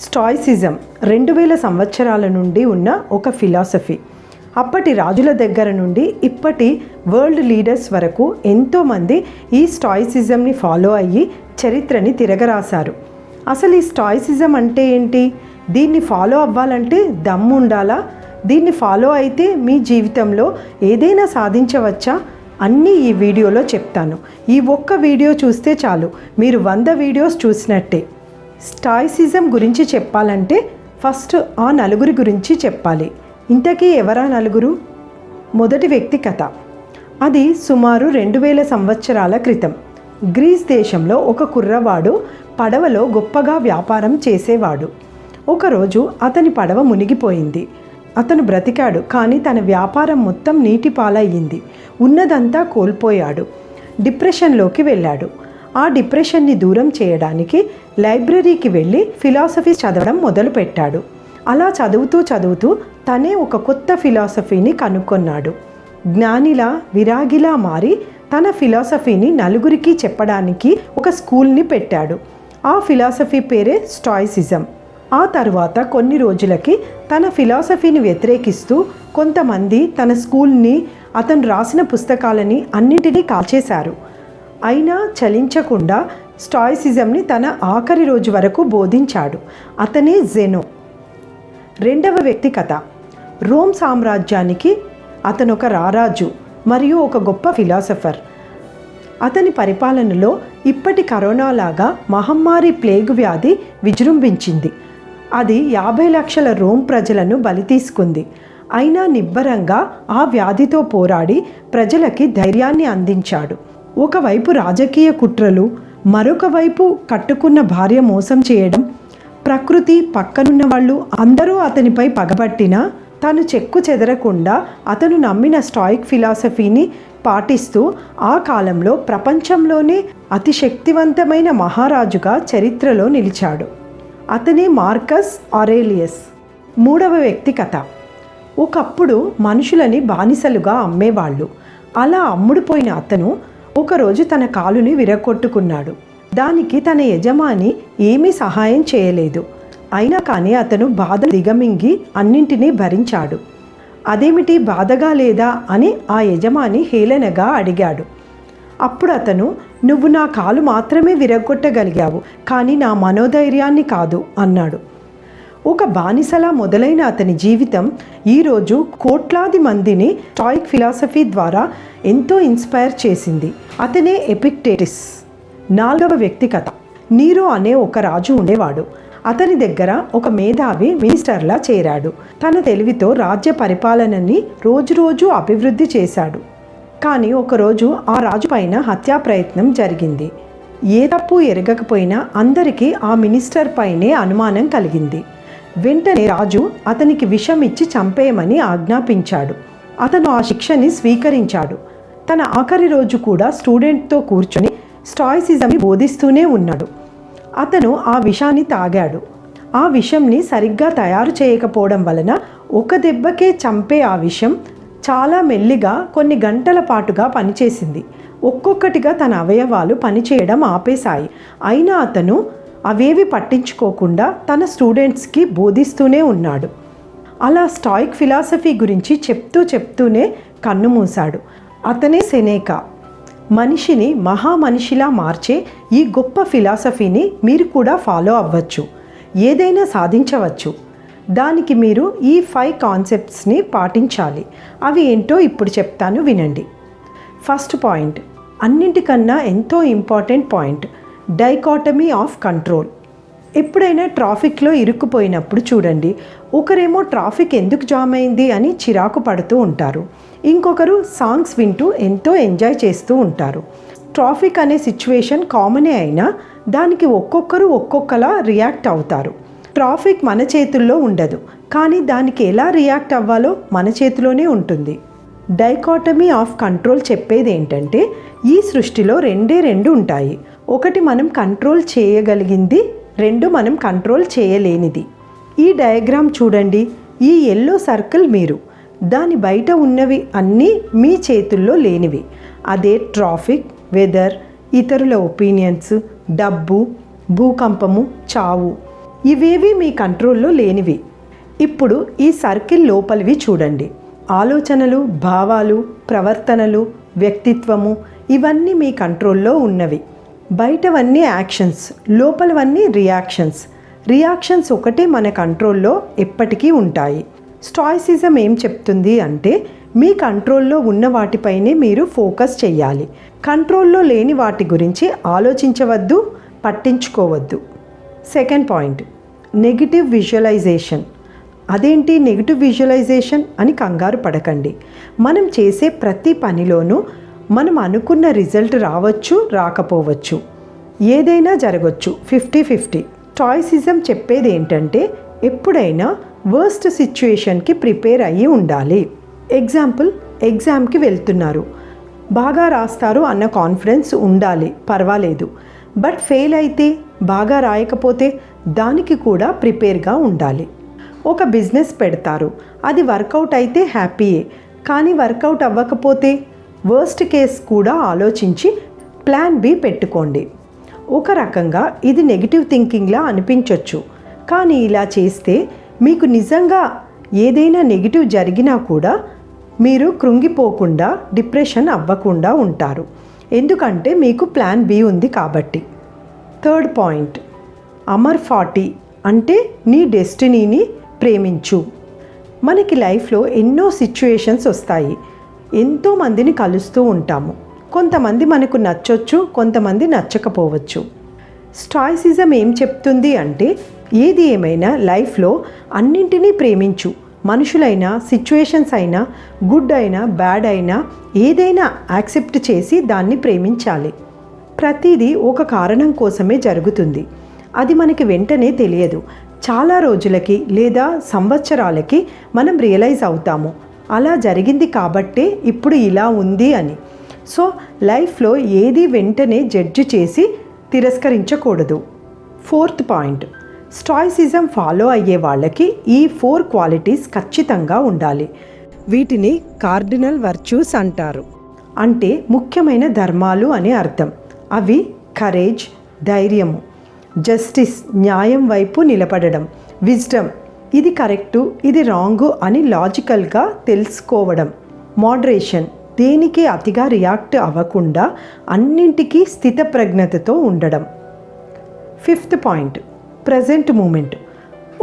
Stoicism 2000 సంవత్సరాల నుండి ఉన్న ఒక ఫిలాసఫీ. అప్పటి రాజుల దగ్గర నుండి ఇప్పటి వరల్డ్ లీడర్స్ వరకు ఎంతోమంది ఈ స్టాయిసిజంని ఫాలో అయ్యి చరిత్రని తిరగరాశారు. అసలు ఈ స్టాయిసిజం అంటే ఏంటి? దీన్ని ఫాలో అవ్వాలంటే దమ్ము ఉండాలా? దీన్ని ఫాలో అయితే మీ జీవితంలో ఏదైనా సాధించవచ్చా? అన్నీ ఈ వీడియోలో చెప్తాను. ఈ ఒక్క వీడియో చూస్తే చాలు, మీరు 100 వీడియోస్ చూసినట్టే. స్టాయిసిజం గురించి చెప్పాలంటే ఫస్ట్ ఆ నలుగురి గురించి చెప్పాలి. ఇంతకీ ఎవరా నలుగురు? మొదటి వ్యక్తి కథ. అది సుమారు 2000 సంవత్సరాల క్రితం. గ్రీస్ దేశంలో ఒక కుర్రవాడు పడవలో గొప్పగా వ్యాపారం చేసేవాడు. ఒకరోజు అతని పడవ మునిగిపోయింది. అతను బ్రతికాడు, కానీ తన వ్యాపారం మొత్తం నీటి పాలయ్యింది. ఉన్నదంతా కోల్పోయాడు. డిప్రెషన్లోకి వెళ్ళాడు. ఆ డిప్రెషన్ని దూరం చేయడానికి లైబ్రరీకి వెళ్ళి ఫిలాసఫీ చదవడం మొదలుపెట్టాడు. అలా చదువుతూ తనే ఒక కొత్త ఫిలాసఫీని కనుక్కున్నాడు. జ్ఞానిలా విరాగిలా మారి తన ఫిలాసఫీని నలుగురికి చెప్పడానికి ఒక స్కూల్ని పెట్టాడు. ఆ ఫిలాసఫీ పేరే స్టాయిసిజం. ఆ తర్వాత కొన్ని రోజులకి తన ఫిలాసఫీని వ్యతిరేకిస్తూ కొంతమంది తన స్కూల్ని, అతను రాసిన పుస్తకాలని అన్నింటినీ కాల్చేశారు. అయినా చలించకుండా స్టాయిసిజంని తన ఆఖరి రోజు వరకు బోధించాడు. అతనే జెనో. రెండవ వ్యక్తి కథ. రోమ్ సామ్రాజ్యానికి అతను ఒక రారాజు మరియు ఒక గొప్ప ఫిలాసఫర్. అతని పరిపాలనలో ఇప్పటి కరోనా లాగా మహమ్మారి ప్లేగు వ్యాధి విజృంభించింది. అది 50 లక్షల రోమ్ ప్రజలను బలి తీసుకుంది. అయినా నిబ్బరంగా ఆ వ్యాధితో పోరాడి ప్రజలకి ధైర్యాన్ని అందించాడు. ఒకవైపు రాజకీయ కుట్రలు, మరొక వైపు కట్టుకున్న భార్య మోసం చేయడం, ప్రకృతి, పక్కనున్న వాళ్ళు అందరూ అతనిపై పగబట్టినా తను చెక్కు చెదరకుండా అతను నమ్మిన స్టాయిక్ ఫిలాసఫీని పాటిస్తూ ఆ కాలంలో ప్రపంచంలోనే అతి శక్తివంతమైన మహారాజుగా చరిత్రలో నిలిచాడు. అతనే మార్కస్ ఆరేలియస్. మూడవ వ్యక్తి కథ. ఒకప్పుడు మనుషులని బానిసలుగా అమ్మేవాళ్ళు. అలా అమ్ముడుపోయిన అతను ఒకరోజు తన కాలుని విరగొట్టుకున్నాడు. దానికి తన యజమాని ఏమీ సహాయం చేయలేదు. అయినా కానీ అతను బాధను దిగమింగి అన్నింటినీ భరించాడు. అదేమిటి, బాధగా లేదా అని ఆ యజమాని హేళనగా అడిగాడు. అప్పుడు అతను, నువ్వు నా కాలు మాత్రమే విరగొట్టగలిగావు, కానీ నా మనోధైర్యాన్ని కాదు అన్నాడు. ఒక బానిసలా మొదలైన అతని జీవితం ఈరోజు కోట్లాది మందిని స్టాయిక్ ఫిలాసఫీ ద్వారా ఎంతో ఇన్స్పైర్ చేసింది. అతనే ఎపిక్టేటిస్. నాలుగవ వ్యక్తి కథ. నీరో అనే ఒక రాజు ఉండేవాడు. అతని దగ్గర ఒక మేధావి మినిస్టర్లా చేరాడు. తన తెలివితో రాజ్య పరిపాలనని రోజు అభివృద్ధి చేశాడు. కానీ ఒకరోజు ఆ రాజు పైన హత్యా ప్రయత్నం జరిగింది. ఏ తప్పు ఎరగకపోయినా అందరికీ ఆ మినిస్టర్ పైనే అనుమానం కలిగింది. వెంటనే రాజు అతనికి విషం ఇచ్చి చంపేయమని ఆజ్ఞాపించాడు. అతను ఆ శిక్షని స్వీకరించాడు. తన ఆఖరి రోజు కూడా స్టూడెంట్తో కూర్చొని స్టాయిసిజంని బోధిస్తూనే ఉన్నాడు. అతను ఆ విషాన్ని తాగాడు. ఆ విషంని సరిగ్గా తయారు చేయకపోవడం వలన ఒక దెబ్బకే చంపే ఆ విషం చాలా మెల్లిగా కొన్ని గంటల పాటుగా పనిచేసింది. ఒక్కొక్కటిగా తన అవయవాలు పనిచేయడం ఆపేశాయి. అయినా అతను అవేవి పట్టించుకోకుండా తన స్టూడెంట్స్కి బోధిస్తూనే ఉన్నాడు. అలా స్టాయిక్ ఫిలాసఫీ గురించి చెప్తూనే కన్ను మూశాడు. అతనే సెనేకా. మనిషిని మహామనిషిలా మార్చే ఈ గొప్ప ఫిలాసఫీని మీరు కూడా ఫాలో అవ్వచ్చు. ఏదైనా సాధించవచ్చు. దానికి మీరు ఈ 5 కాన్సెప్ట్స్ని పాటించాలి. అవి ఏంటో ఇప్పుడు చెప్తాను, వినండి. ఫస్ట్ పాయింట్, అన్నింటికన్నా ఎంతో important point, dichotomy of control. ఎప్పుడైనా ట్రాఫిక్లో ఇరుక్కుపోయినప్పుడు చూడండి, ఒకరేమో ట్రాఫిక్ ఎందుకు జామ్ అయింది అని చిరాకు పడుతూ ఉంటారు. ఇంకొకరు సాంగ్స్ వింటూ ఎంతో ఎంజాయ్ చేస్తూ ఉంటారు. ట్రాఫిక్ అనే సిచ్యువేషన్ కామనే అయినా దానికి ఒక్కొక్కరు ఒక్కొక్కలా రియాక్ట్ అవుతారు. ట్రాఫిక్ మన చేతుల్లో ఉండదు, కానీ దానికి ఎలా రియాక్ట్ అవ్వాలో మన చేతిలోనే ఉంటుంది. డైకాటమీ ఆఫ్ కంట్రోల్ చెప్పేది ఏంటంటే, ఈ సృష్టిలో రెండు ఉంటాయి. ఒకటి మనం కంట్రోల్ చేయగలిగింది, 2 మనం కంట్రోల్ చేయలేనిది. ఈ డయాగ్రామ్ చూడండి. ఈ ఎల్లో సర్కిల్ మీరు, దాని బయట ఉన్నవి అన్నీ మీ చేతుల్లో లేనివి. అదే ట్రాఫిక్, వెదర్, ఇతరుల ఒపీనియన్స్, డబ్బు, భూకంపము, చావు. ఇవేవి మీ కంట్రోల్లో లేనివి. ఇప్పుడు ఈ సర్కిల్ లోపలివి చూడండి. ఆలోచనలు, భావాలు, ప్రవర్తనలు, వ్యక్తిత్వము ఇవన్నీ మీ కంట్రోల్లో ఉన్నవి. బయటవన్నీ యాక్షన్స్, లోపలవన్నీ రియాక్షన్స్. రియాక్షన్స్ ఒకటే మన కంట్రోల్లో ఎప్పటికీ ఉంటాయి. స్టాయిసిజం ఏం చెప్తుంది అంటే మీ కంట్రోల్లో ఉన్న వాటిపైనే మీరు ఫోకస్ చేయాలి. కంట్రోల్లో లేని వాటి గురించి ఆలోచించవద్దు, పట్టించుకోవద్దు. Second point, negative visualisation. అదేంటి నెగిటివ్ విజువలైజేషన్ అని కంగారు పడకండి. మనం చేసే ప్రతి పనిలోనూ మనం అనుకున్న రిజల్ట్ రావచ్చు, రాకపోవచ్చు, ఏదైనా జరగవచ్చు. 50-50. స్టాయిసిజం చెప్పేది ఏంటంటే ఎప్పుడైనా వర్స్ట్ సిచ్యుయేషన్కి ప్రిపేర్ అయ్యి ఉండాలి. ఎగ్జాంపుల్, ఎగ్జామ్కి వెళ్తున్నారు, బాగా రాస్తారు అన్న కాన్ఫిడెన్స్ ఉండాలి, పర్వాలేదు. బట్ ఫెయిల్ అయితే, బాగా రాయకపోతే దానికి కూడా ప్రిపేర్గా ఉండాలి. ఒక బిజినెస్ పెడతారు, అది వర్కౌట్ అయితే హ్యాపీయే, కానీ వర్కౌట్ అవ్వకపోతే వర్స్ట్ కేస్ కూడా ఆలోచించి ప్లాన్ బి పెట్టుకోండి. ఒక రకంగా ఇది నెగిటివ్ థింకింగ్లా అనిపించవచ్చు, కానీ ఇలా చేస్తే మీకు నిజంగా ఏదైనా నెగిటివ్ జరిగినా కూడా మీరు కృంగిపోకుండా, డిప్రెషన్ అవ్వకుండా ఉంటారు. ఎందుకంటే మీకు ప్లాన్ బి ఉంది కాబట్టి. థర్డ్ పాయింట్, అమర్ 40 అంటే నీ డెస్టినీని ప్రేమించు. మనకి లైఫ్లో ఎన్నో సిచ్యుయేషన్స్ వస్తాయి. ఎంతోమందిని కలుస్తూ ఉంటాము. కొంతమంది మనకు నచ్చొచ్చు, కొంతమంది నచ్చకపోవచ్చు. స్టాయిసిజం ఏం చెప్తుంది అంటే ఏది ఏమైనా లైఫ్లో అన్నింటినీ ప్రేమించు. మనుషులైనా, సిచ్యుయేషన్స్ అయినా, గుడ్ అయినా, బ్యాడ్ అయినా ఏదైనా యాక్సెప్ట్ చేసి దాన్ని ప్రేమించాలి. ప్రతిదీ ఒక కారణం కోసమే జరుగుతుంది. అది మనకి వెంటనే తెలియదు. చాలా రోజులకి లేదా సంవత్సరాలకి మనం రియలైజ్ అవుతాము, అలా జరిగింది కాబట్టే ఇప్పుడు ఇలా ఉంది అని. సో లైఫ్లో ఏది వెంటనే జడ్జి చేసి తిరస్కరించకూడదు. ఫోర్త్ పాయింట్, స్టాయిసిజం ఫాలో అయ్యే వాళ్ళకి ఈ 4 క్వాలిటీస్ ఖచ్చితంగా ఉండాలి. వీటిని కార్డినల్ వర్చ్యూస్ అంటారు. అంటే ముఖ్యమైన ధర్మాలు అని అర్థం. అవి కరేజ్, ధైర్యము, జస్టిస్, న్యాయం వైపు నిలబడడం, విజ్డమ్, ఇది కరెక్టు, ఇది రాంగు అని లాజికల్గా తెలుసుకోవడం, మోడరేషన్, దేనికి అతిగా రియాక్ట్ అవ్వకుండా అన్నింటికీ స్థితప్రజ్ఞతతో ఉండడం. Fifth point, present moment.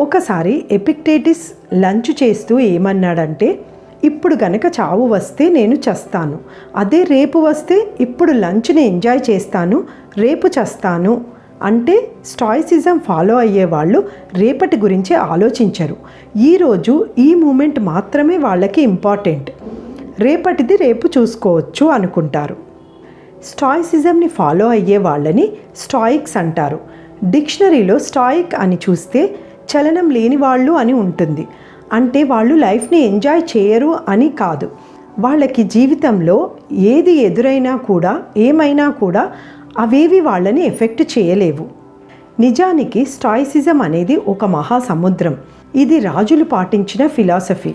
ఒకసారి ఎపిక్టేటిస్ లంచ్ చేస్తూ ఏమన్నాడంటే, ఇప్పుడు గనక చావు వస్తే నేను చస్తాను, అదే రేపు వస్తే ఇప్పుడు లంచ్ని ఎంజాయ్ చేస్తాను, రేపు చస్తాను. అంటే స్టాయిసిజం ఫాలో అయ్యే వాళ్ళు రేపటి గురించి ఆలోచించరు. ఈరోజు ఈ మూమెంట్ మాత్రమే వాళ్ళకి ఇంపార్టెంట్, రేపటిది రేపు చూసుకోవచ్చు అనుకుంటారు. స్టాయిసిజంని ఫాలో అయ్యే వాళ్ళని స్టాయిక్స్ అంటారు. డిక్షనరీలో స్టాయిక్ అని చూస్తే చలనం లేని వాళ్ళు అని ఉంటుంది. అంటే వాళ్ళు లైఫ్ని ఎంజాయ్ చేయరు అని కాదు. వాళ్ళకి జీవితంలో ఏది ఎదురైనా కూడా, ఏమైనా కూడా అవేవి వాళ్ళని ఎఫెక్ట్ చేయలేవు. నిజానికి స్టాయిసిజం అనేది ఒక మహాసముద్రం. ఇది రాజులు పాటించిన ఫిలాసఫీ.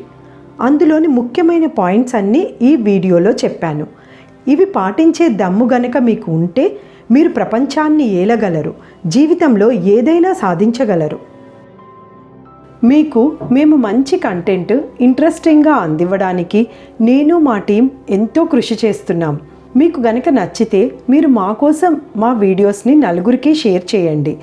అందులోని ముఖ్యమైన పాయింట్స్ అన్నీ ఈ వీడియోలో చెప్పాను. ఇవి పాటించే దమ్ము గనక మీకు ఉంటే మీరు ప్రపంచాన్ని ఏలగలరు, జీవితంలో ఏదైనా సాధించగలరు. మీకు మేము మంచి కంటెంట్ ఇంట్రెస్టింగ్గా అందివ్వడానికి నేను మా టీం ఎంతో కృషి చేస్తున్నాం. మీకు గనక నచ్చితే మీరు మా కోసం మా వీడియోస్ని నలుగురికి షేర్ చేయండి,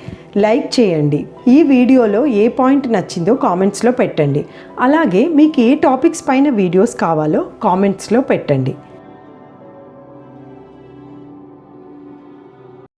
లైక్ చేయండి. ఈ వీడియోలో ఏ పాయింట్ నచ్చిందో కామెంట్స్లో పెట్టండి. అలాగే మీకు ఏ టాపిక్స్ పైన వీడియోస్ కావాలో కామెంట్స్లో పెట్టండి.